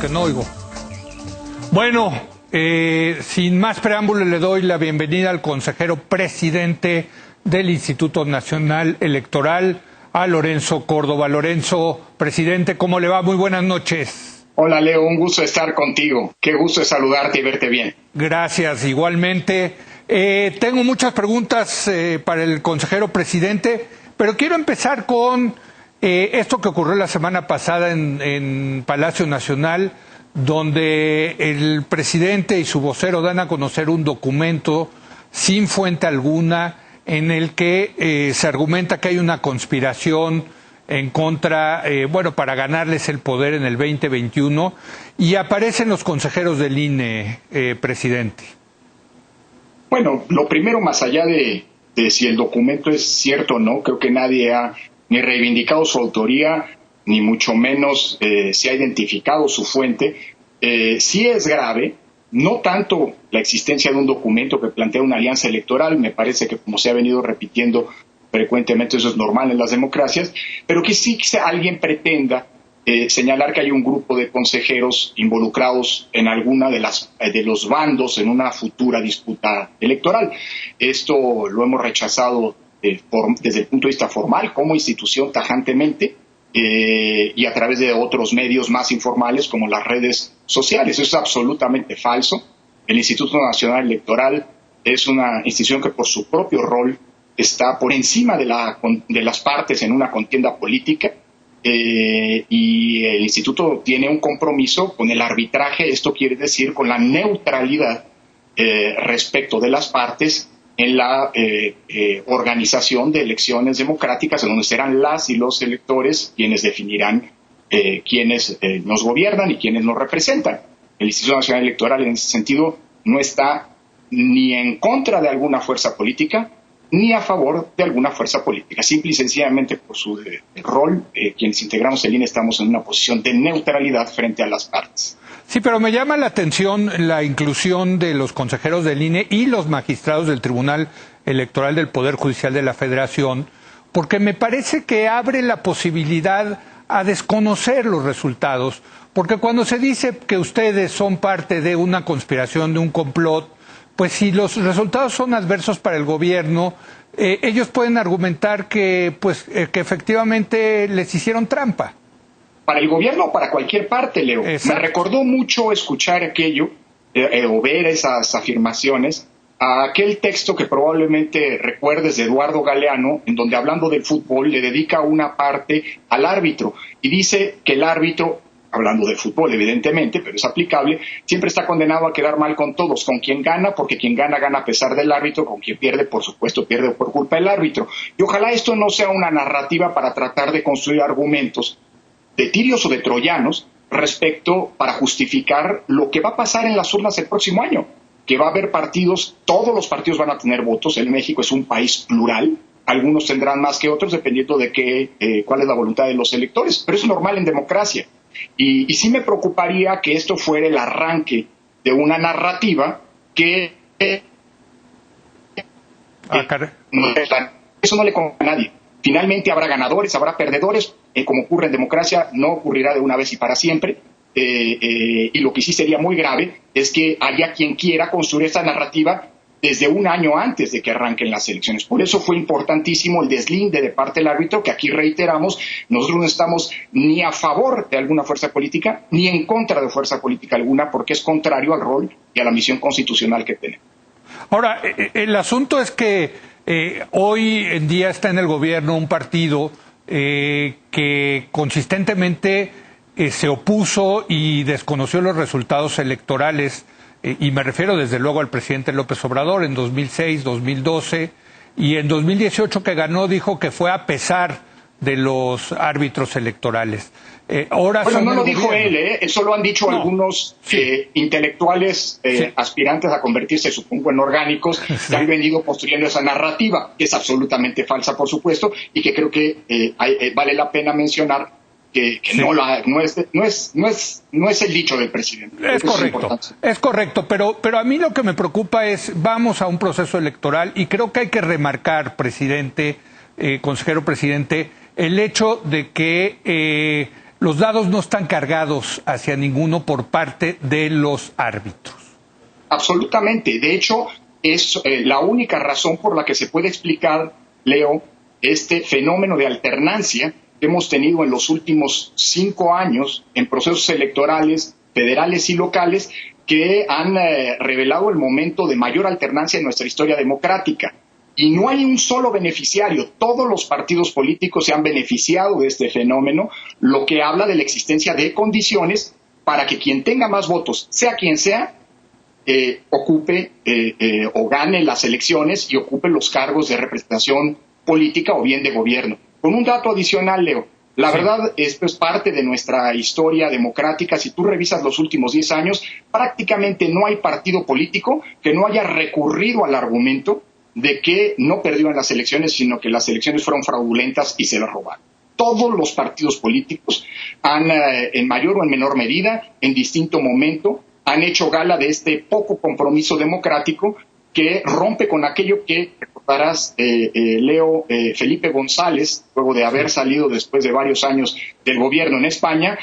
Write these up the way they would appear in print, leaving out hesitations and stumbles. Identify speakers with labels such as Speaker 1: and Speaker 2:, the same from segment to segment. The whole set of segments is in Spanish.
Speaker 1: porque no oigo. Bueno, sin más preámbulo le doy la bienvenida al consejero presidente del Instituto Nacional Electoral, a Lorenzo Córdoba. Lorenzo, presidente, ¿cómo le va? Muy buenas noches.
Speaker 2: Hola Leo, un gusto estar contigo. Qué gusto es saludarte y verte bien.
Speaker 1: Gracias, igualmente. Tengo muchas preguntas para el consejero presidente, pero quiero empezar con esto que ocurrió la semana pasada en Palacio Nacional, donde el presidente y su vocero dan a conocer un documento sin fuente alguna en el que se argumenta que hay una conspiración en contra, para ganarles el poder en el 2021, y aparecen los consejeros del INE, presidente.
Speaker 2: Bueno, lo primero, más allá de si el documento es cierto o no, creo que nadie ha ni reivindicado su autoría, ni mucho menos se ha identificado su fuente. Sí es grave, no tanto la existencia de un documento que plantea una alianza electoral, me parece que como se ha venido repitiendo frecuentemente, eso es normal en las democracias, pero que sí que alguien pretenda señalar que hay un grupo de consejeros involucrados en alguna de los bandos en una futura disputa electoral. Esto lo hemos rechazado desde el punto de vista formal como institución tajantemente y a través de otros medios más informales como las redes sociales. Eso es absolutamente falso. El Instituto Nacional Electoral es una institución que por su propio rol está por encima de las partes en una contienda política. Y el instituto tiene un compromiso con el arbitraje, esto quiere decir con la neutralidad respecto de las partes en la organización de elecciones democráticas, en donde serán las y los electores quienes definirán quiénes nos gobiernan y quiénes nos representan. El Instituto Nacional Electoral en ese sentido no está ni en contra de alguna fuerza política ni a favor de alguna fuerza política. Simple y sencillamente por su rol, quienes integramos el INE estamos en una posición de neutralidad frente a las partes.
Speaker 1: Sí, pero me llama la atención la inclusión de los consejeros del INE y los magistrados del Tribunal Electoral del Poder Judicial de la Federación, porque me parece que abre la posibilidad a desconocer los resultados, porque cuando se dice que ustedes son parte de una conspiración, de un complot, pues si los resultados son adversos para el gobierno, ellos pueden argumentar que efectivamente les hicieron trampa.
Speaker 2: Para el gobierno o para cualquier parte, Leo.
Speaker 1: Exacto.
Speaker 2: Me recordó mucho escuchar aquello o ver esas afirmaciones a aquel texto que probablemente recuerdes de Eduardo Galeano, en donde hablando del fútbol le dedica una parte al árbitro y dice que el árbitro, hablando del fútbol evidentemente, pero es aplicable, siempre está condenado a quedar mal con todos, con quien gana, porque quien gana, gana a pesar del árbitro, con quien pierde, por supuesto, pierde por culpa del árbitro. Y ojalá esto no sea una narrativa para tratar de construir argumentos de tirios o de troyanos respecto para justificar lo que va a pasar en las urnas el próximo año, que va a haber partidos, todos los partidos van a tener votos, el México es un país plural, algunos tendrán más que otros dependiendo de cuál es la voluntad de los electores, pero es normal en democracia. Y sí me preocuparía que esto fuera el arranque de una narrativa que eso no le conviene a nadie. Finalmente habrá ganadores, habrá perdedores, como ocurre en democracia, no ocurrirá de una vez y para siempre. Y lo que sí sería muy grave es que haya quien quiera construir esta narrativa desde un año antes de que arranquen las elecciones. Por eso fue importantísimo el deslinde de parte del árbitro, que aquí reiteramos, nosotros no estamos ni a favor de alguna fuerza política, ni en contra de fuerza política alguna, porque es contrario al rol y a la misión constitucional que tenemos.
Speaker 1: Ahora, el asunto es que hoy en día está en el gobierno un partido que consistentemente se opuso y desconoció los resultados electorales, y me refiero desde luego al presidente López Obrador en 2006, 2012, y en 2018 que ganó dijo que fue a pesar de los árbitros electorales.
Speaker 2: Bueno, no lo dijo él, eso lo han dicho algunos intelectuales aspirantes a convertirse, supongo, en orgánicos, que han venido construyendo esa narrativa, que es absolutamente falsa, por supuesto, y que creo que vale la pena mencionar que no es el dicho del presidente.
Speaker 1: Es correcto, pero a mí lo que me preocupa es, vamos a un proceso electoral y creo que hay que remarcar, presidente, consejero presidente, el hecho de que los dados no están cargados hacia ninguno por parte de los árbitros.
Speaker 2: Absolutamente. De hecho, es la única razón por la que se puede explicar, Leo, este fenómeno de alternancia que hemos tenido en los últimos 5 años en procesos electorales federales y locales que han revelado el momento de mayor alternancia en nuestra historia democrática. Y no hay un solo beneficiario. Todos los partidos políticos se han beneficiado de este fenómeno, lo que habla de la existencia de condiciones para que quien tenga más votos, sea quien sea, ocupe o gane las elecciones y ocupe los cargos de representación política o bien de gobierno. Con un dato adicional, Leo, la verdad, esto es parte de nuestra historia democrática. Si tú revisas los últimos 10 años, prácticamente no hay partido político que no haya recurrido al argumento de que no perdió en las elecciones, sino que las elecciones fueron fraudulentas y se las robaron. Todos los partidos políticos han, en mayor o en menor medida, en distinto momento, han hecho gala de este poco compromiso democrático que rompe con aquello que, recordarás, Leo, Felipe González, luego de haber salido después de varios años del gobierno en España,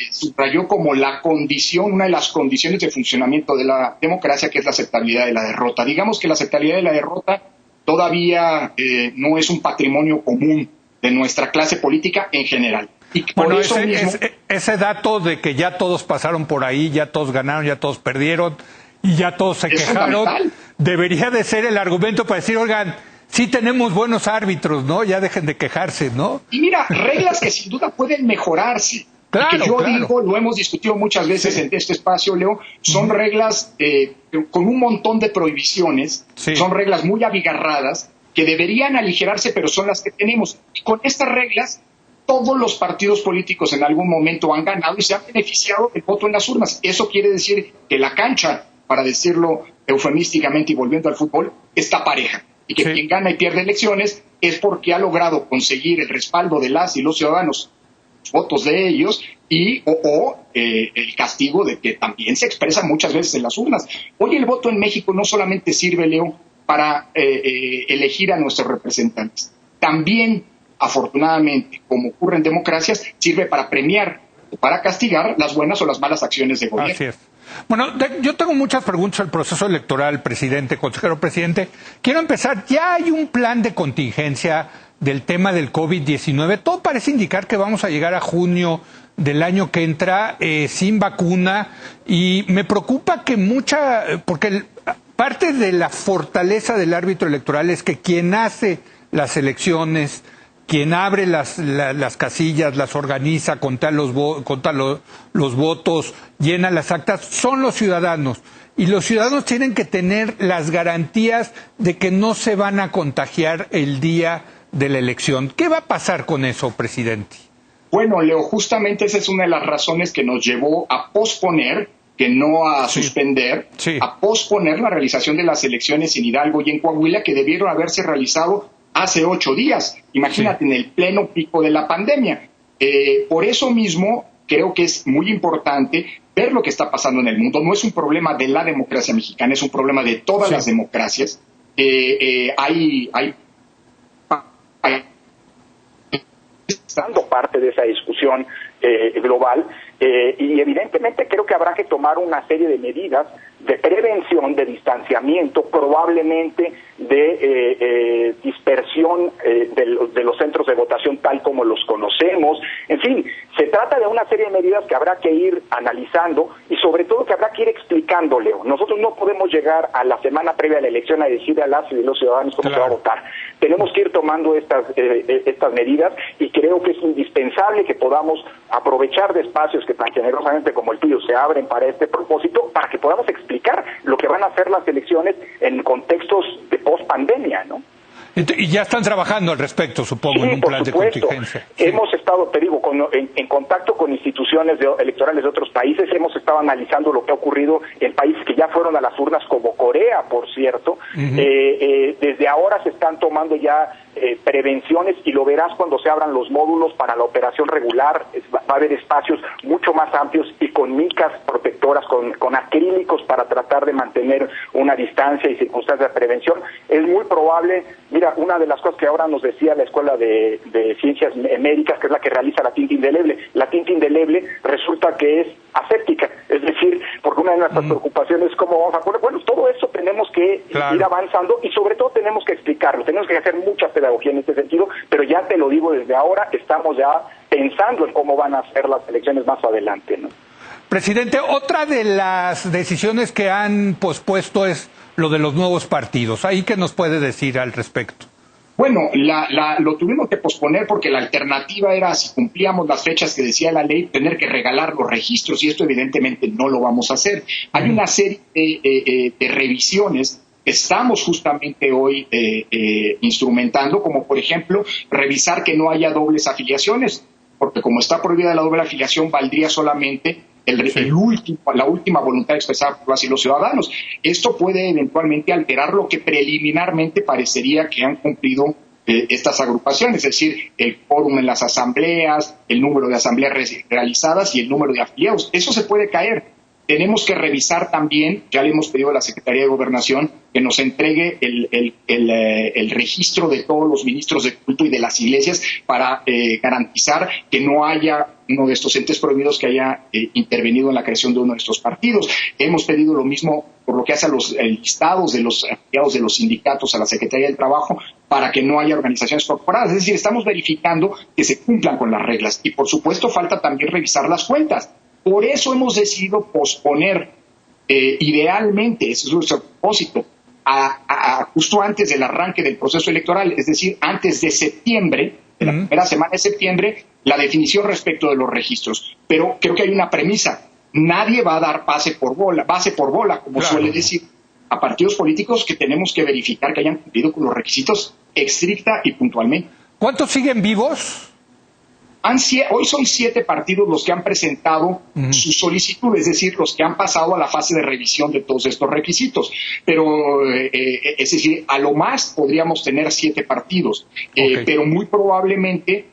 Speaker 2: subrayó como la condición, una de las condiciones de funcionamiento de la democracia, que es la aceptabilidad de la derrota. Digamos que la aceptabilidad de la derrota todavía no es un patrimonio común de nuestra clase política en general. Y por
Speaker 1: bueno,
Speaker 2: eso mismo,
Speaker 1: ese dato de que ya todos pasaron por ahí, ya todos ganaron, ya todos perdieron y ya todos se quejaron, debería de ser el argumento para decir, oigan, sí tenemos buenos árbitros, ¿no? Ya dejen de quejarse, ¿no?
Speaker 2: Y mira, reglas que sin duda pueden mejorarse.
Speaker 1: Claro,
Speaker 2: y que yo digo, lo hemos discutido muchas veces en este espacio, Leo, son reglas con un montón de prohibiciones, son reglas muy abigarradas que deberían aligerarse, pero son las que tenemos. Y con estas reglas, todos los partidos políticos en algún momento han ganado y se han beneficiado del voto en las urnas. Eso quiere decir que la cancha, para decirlo eufemísticamente y volviendo al fútbol, está pareja. Y que quien gana y pierde elecciones es porque ha logrado conseguir el respaldo de las y los ciudadanos, los votos de ellos, y el castigo de que también se expresa muchas veces en las urnas. Hoy el voto en México no solamente sirve, Leo, para elegir a nuestros representantes. También, afortunadamente, como ocurre en democracias, sirve para premiar o para castigar las buenas o las malas acciones de gobierno.
Speaker 1: Así es. Bueno, yo tengo muchas preguntas al proceso electoral, presidente, consejero presidente. Quiero empezar, ya hay un plan de contingencia del tema del COVID-19. Todo parece indicar que vamos a llegar a junio del año que entra sin vacuna, y me preocupa que porque parte de la fortaleza del árbitro electoral es que quien hace las elecciones, quien abre las casillas, las organiza, conta los votos, llena las actas, son los ciudadanos. Y los ciudadanos tienen que tener las garantías de que no se van a contagiar el día de la elección. ¿Qué va a pasar con eso, presidente?
Speaker 2: Bueno, Leo, justamente esa es una de las razones que nos llevó a posponer, que no a suspender, a posponer la realización de las elecciones en Hidalgo y en Coahuila, que debieron haberse realizado hace 8 días. Imagínate, en el pleno pico de la pandemia. Por eso mismo, creo que es muy importante ver lo que está pasando en el mundo. No es un problema de la democracia mexicana, es un problema de todas las democracias. Hay estando parte de esa discusión global, y evidentemente creo que habrá que tomar una serie de medidas de prevención, de distanciamiento, probablemente de dispersión de los centros de votación tal como los conocemos. En fin, se trata de una serie de medidas que habrá que ir analizando y sobre todo que habrá que ir explicando, Leo. Nosotros no podemos llegar a la semana previa a la elección a decirle a las y los ciudadanos cómo se va a votar. Tenemos que ir tomando estas medidas, y creo que es indispensable que podamos aprovechar de espacios que tan generosamente como el tuyo se abren para este propósito, para que podamos explicar lo que van a ser las elecciones en contextos de post-pandemia, ¿no?
Speaker 1: Y ya están trabajando al respecto, supongo, en un plan de contingencia.
Speaker 2: Hemos estado, te digo, en contacto con instituciones electorales de otros países, hemos estado analizando lo que ha ocurrido en países que ya fueron a las urnas, como Corea, por cierto. Desde ahora se están tomando ya prevenciones, y lo verás cuando se abran los módulos para la operación regular. Va a haber espacios mucho más amplios y
Speaker 3: con micas protectoras, con acrílicos para tratar de mantener una distancia y circunstancias de prevención. Es muy probable, mira, una de las cosas que ahora nos decía la Escuela de Ciencias Médicas, que es la que realiza la tinta indeleble resulta que es aséptica, es decir, porque una de nuestras preocupaciones es cómo vamos a poner, bueno, todo eso tenemos que ir avanzando y sobre todo tenemos que explicarlo, tenemos que hacer mucha pedagogía en este sentido, pero ya te lo digo desde ahora, estamos ya pensando en cómo van a ser las elecciones más adelante, ¿no?
Speaker 1: Presidente, otra de las decisiones que han pospuesto es lo de los nuevos partidos. ¿Ahí qué nos puede decir al respecto?
Speaker 2: Bueno, lo tuvimos que posponer porque la alternativa era, si cumplíamos las fechas que decía la ley, tener que regalar los registros, y esto evidentemente no lo vamos a hacer. Hay una serie de revisiones que estamos justamente hoy instrumentando, como por ejemplo revisar que no haya dobles afiliaciones, porque como está prohibida la doble afiliación, valdría solamente la última voluntad expresada por las y los ciudadanos. Esto puede eventualmente alterar lo que preliminarmente parecería que han cumplido estas agrupaciones, es decir, el quórum en las asambleas, el número de asambleas realizadas y el número de afiliados. Eso se puede caer. Tenemos que revisar también, ya le hemos pedido a la Secretaría de Gobernación que nos entregue el registro de todos los ministros de culto y de las iglesias para garantizar que no haya uno de estos entes prohibidos que haya intervenido en la creación de uno de estos partidos. Hemos pedido lo mismo por lo que hace a los listados de los afiliados de los sindicatos a la Secretaría del Trabajo para que no haya organizaciones corporadas. Es decir, estamos verificando que se cumplan con las reglas y, por supuesto, falta también revisar las cuentas. Por eso hemos decidido posponer, idealmente, ese es nuestro propósito, justo antes del arranque del proceso electoral, es decir, antes de septiembre, de la primera semana de septiembre, la definición respecto de los registros. Pero creo que hay una premisa: nadie va a dar base por bola, como suele decir, a partidos políticos que tenemos que verificar que hayan cumplido con los requisitos estricta y puntualmente.
Speaker 1: ¿Cuántos siguen vivos?
Speaker 2: Hoy son 7 partidos los que han presentado su solicitud, es decir, los que han pasado a la fase de revisión de todos estos requisitos. Pero, es decir, a lo más podríamos tener 7 partidos, pero muy probablemente,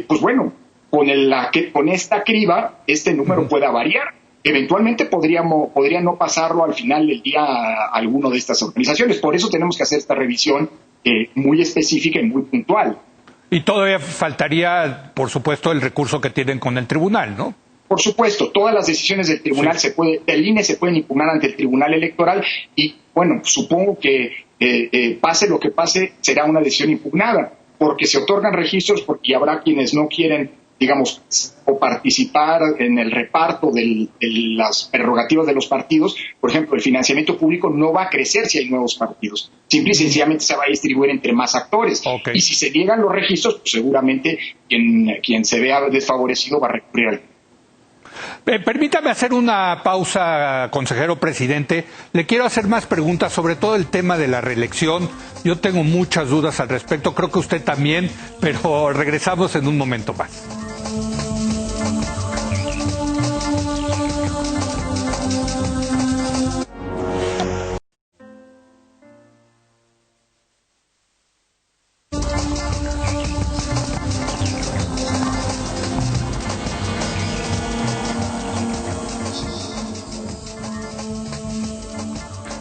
Speaker 2: pues bueno, con esta criba, este número pueda variar. Eventualmente podría no pasarlo al final del día a alguno de estas organizaciones. Por eso tenemos que hacer esta revisión muy específica y muy puntual.
Speaker 1: Y todavía faltaría, por supuesto, el recurso que tienen con el tribunal, ¿no?
Speaker 2: Por supuesto, todas las decisiones del tribunal del INE se pueden impugnar ante el Tribunal Electoral y, bueno, supongo que pase lo que pase, será una decisión impugnada, porque se otorgan registros, porque habrá quienes no quieren, digamos, o participar en el reparto de las prerrogativas de los partidos. Por ejemplo, el financiamiento público no va a crecer si hay nuevos partidos. Simple y sencillamente se va a distribuir entre más actores. Y si se niegan los registros, pues seguramente quien se vea desfavorecido va a recurrir al...
Speaker 1: Permítame hacer una pausa, consejero presidente. Le quiero hacer más preguntas sobre todo el tema de la reelección. Yo tengo muchas dudas al respecto, creo que usted también, pero regresamos en un momento más.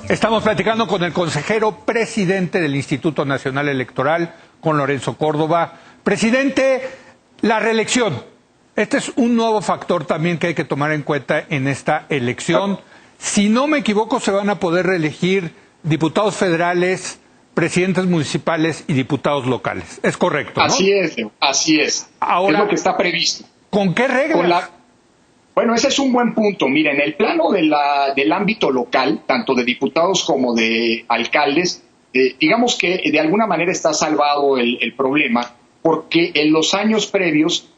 Speaker 1: Estamos platicando con el consejero presidente del Instituto Nacional Electoral, con Lorenzo Córdoba. Presidente, la reelección. Este es un nuevo factor también que hay que tomar en cuenta en esta elección. Si no me equivoco, se van a poder reelegir diputados federales, presidentes municipales y diputados locales. ¿Es correcto, no?
Speaker 2: Así es.
Speaker 1: Ahora,
Speaker 2: es lo que está previsto.
Speaker 1: ¿Con qué reglas?
Speaker 2: Bueno, ese es un buen punto. Mira, en el plano del ámbito local, tanto de diputados como de alcaldes, digamos que de alguna manera está salvado el problema, porque en los años previos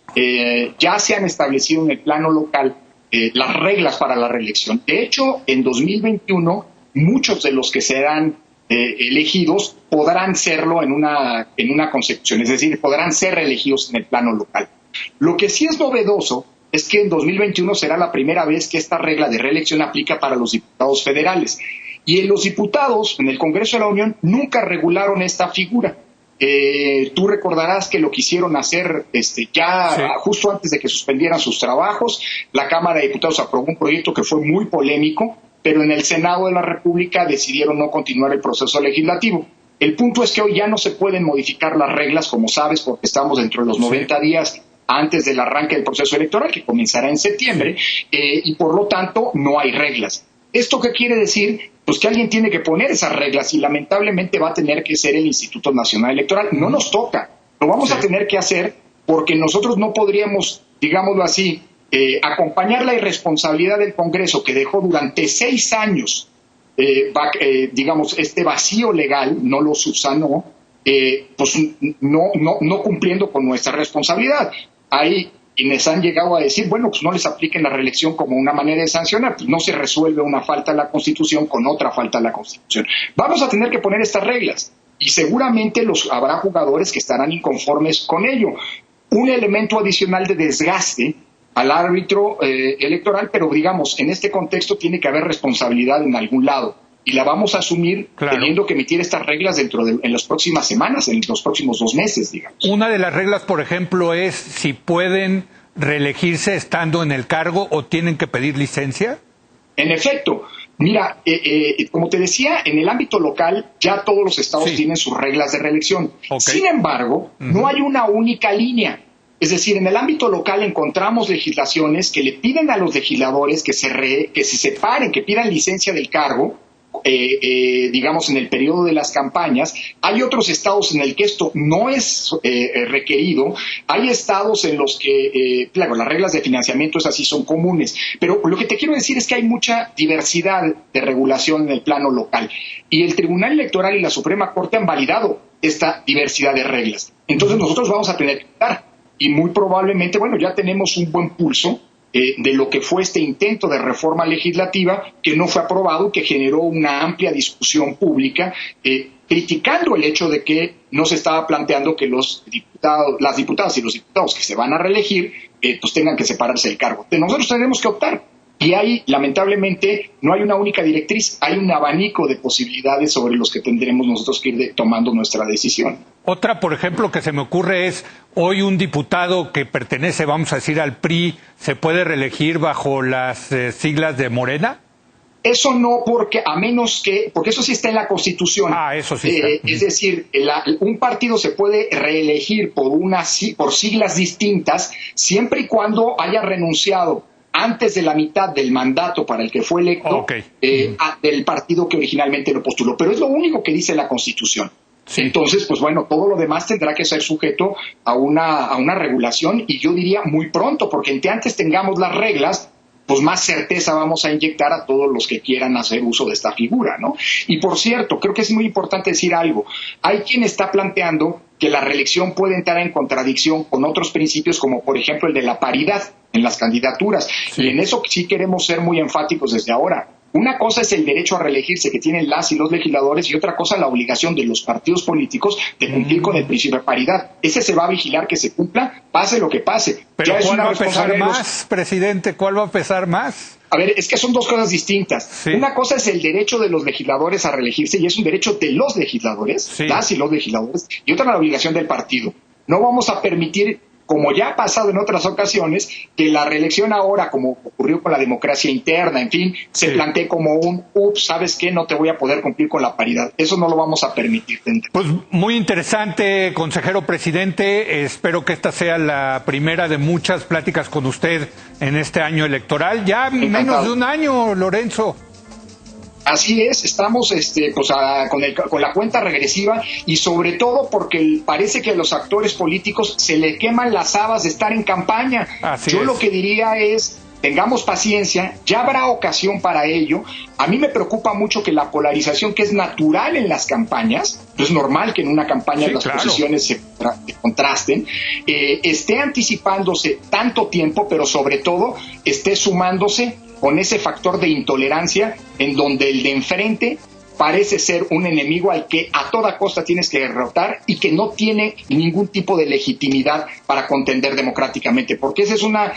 Speaker 2: ya se han establecido en el plano local las reglas para la reelección. De hecho, en 2021, muchos de los que serán elegidos podrán serlo en una consecución, es decir, podrán ser reelegidos en el plano local. Lo que sí es novedoso es que en 2021 será la primera vez que esta regla de reelección aplica para los diputados federales. Y en los diputados, en el Congreso de la Unión, nunca regularon esta figura. Tú recordarás que lo quisieron hacer justo antes de que suspendieran sus trabajos. La Cámara de Diputados aprobó un proyecto que fue muy polémico, pero en el Senado de la República decidieron no continuar el proceso legislativo. El punto es que hoy ya no se pueden modificar las reglas, como sabes, porque estamos dentro de los 90 días antes del arranque del proceso electoral, que comenzará en septiembre, y por lo tanto no hay reglas. ¿Esto qué quiere decir? Pues que alguien tiene que poner esas reglas y lamentablemente va a tener que ser el Instituto Nacional Electoral. No nos toca, lo vamos a tener que hacer porque nosotros no podríamos, digámoslo así, acompañar la irresponsabilidad del Congreso que dejó durante 6 años, digamos, este vacío legal, no lo subsanó, pues no cumpliendo con nuestra responsabilidad. Hay quienes han llegado a decir, bueno, pues no les apliquen la reelección como una manera de sancionar, pues no se resuelve una falta a la Constitución con otra falta a la Constitución. Vamos a tener que poner estas reglas y seguramente habrá jugadores que estarán inconformes con ello. Un elemento adicional de desgaste al árbitro electoral, pero digamos, en este contexto tiene que haber responsabilidad en algún lado. Y la vamos a asumir teniendo que emitir estas reglas en las próximas semanas, en los próximos 2 meses, digamos.
Speaker 1: Una de las reglas, por ejemplo, es si pueden reelegirse estando en el cargo o tienen que pedir licencia.
Speaker 2: En efecto, mira, como te decía, en el ámbito local ya todos los estados tienen sus reglas de reelección. Sin embargo, no hay una única línea. Es decir, en el ámbito local encontramos legislaciones que le piden a los legisladores que se separen, que pidan licencia del cargo, digamos, en el periodo de las campañas. Hay otros estados en el que esto no es requerido. Hay estados en los que, claro, las reglas de financiamiento esas sí son comunes. Pero lo que te quiero decir es que hay mucha diversidad de regulación en el plano local. Y el Tribunal Electoral y la Suprema Corte han validado esta diversidad de reglas. Entonces nosotros vamos a tener que estar. Y muy probablemente, bueno, ya tenemos un buen pulso de lo que fue este intento de reforma legislativa que no fue aprobado, que generó una amplia discusión pública, criticando el hecho de que no se estaba planteando que las diputadas y los diputados que se van a reelegir pues tengan que separarse del cargo. Nosotros tenemos que optar. Y ahí, lamentablemente, no hay una única directriz, hay un abanico de posibilidades sobre los que tendremos nosotros que ir tomando nuestra decisión.
Speaker 1: Otra, por ejemplo, que se me ocurre es, hoy un diputado que pertenece, vamos a decir, al PRI, ¿se puede reelegir bajo las siglas de Morena?
Speaker 2: Eso no, porque eso sí está en la Constitución.
Speaker 1: Eso sí está.
Speaker 2: Es decir, un partido se puede reelegir por siglas distintas siempre y cuando haya renunciado antes de la mitad del mandato para el que fue electo del partido que originalmente lo postuló. Pero es lo único que dice la Constitución. Sí. Entonces, pues bueno, todo lo demás tendrá que ser sujeto a una regulación, y yo diría muy pronto, porque entre antes tengamos las reglas, pues más certeza vamos a inyectar a todos los que quieran hacer uso de esta figura, ¿no? Y por cierto, creo que es muy importante decir algo. Hay quien está planteando que la reelección puede entrar en contradicción con otros principios, como por ejemplo el de la paridad en las candidaturas. Sí. Y en eso sí queremos ser muy enfáticos desde ahora. Una cosa es el derecho a reelegirse que tienen las y los legisladores, y otra cosa la obligación de los partidos políticos de cumplir con el principio de paridad. Ese se va a vigilar que se cumpla, pase lo que pase.
Speaker 1: Pero ¿cuál va a pesar más, presidente? ¿Cuál va a pesar más?
Speaker 2: A ver, es que son dos cosas distintas. Sí. Una cosa es el derecho de los legisladores a reelegirse, y es un derecho de los legisladores, las y los legisladores, y otra la obligación del partido. No vamos a permitir, como ya ha pasado en otras ocasiones, que la reelección ahora, como ocurrió con la democracia interna, en fin, se plantee como ¿sabes qué? No te voy a poder cumplir con la paridad. Eso no lo vamos a permitir.
Speaker 1: Pues muy interesante, consejero presidente. Espero que esta sea la primera de muchas pláticas con usted en este año electoral. Ya menos de un año, Lorenzo.
Speaker 2: Así es, estamos con la cuenta regresiva, y sobre todo porque parece que a los actores políticos se le queman las habas de estar en campaña. Yo lo que diría es, tengamos paciencia, ya habrá ocasión para ello. A mí me preocupa mucho que la polarización, que es natural en las campañas, es normal que en una campaña las posiciones se contrasten, esté anticipándose tanto tiempo, pero sobre todo esté sumándose con ese factor de intolerancia en donde el de enfrente parece ser un enemigo al que a toda costa tienes que derrotar y que no tiene ningún tipo de legitimidad para contender democráticamente, porque esa es una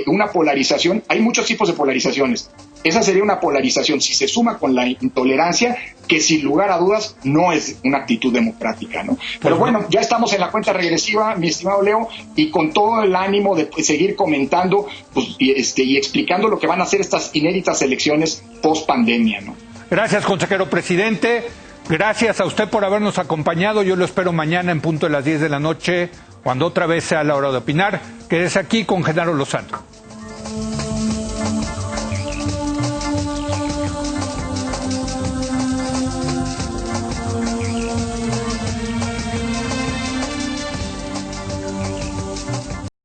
Speaker 2: una polarización. Hay muchos tipos de polarizaciones. Esa sería una polarización, si se suma con la intolerancia, que sin lugar a dudas no es una actitud democrática, ¿no? Pero bueno, ya estamos en la cuenta regresiva, mi estimado Leo, y con todo el ánimo de seguir comentando pues, y explicando lo que van a ser estas inéditas elecciones post pandemia, ¿no?
Speaker 1: Gracias, consejero presidente. Gracias a usted por habernos acompañado. Yo lo espero mañana en punto de las 10 de la noche, cuando otra vez sea la hora de opinar. Quédese aquí con Genaro Lozano.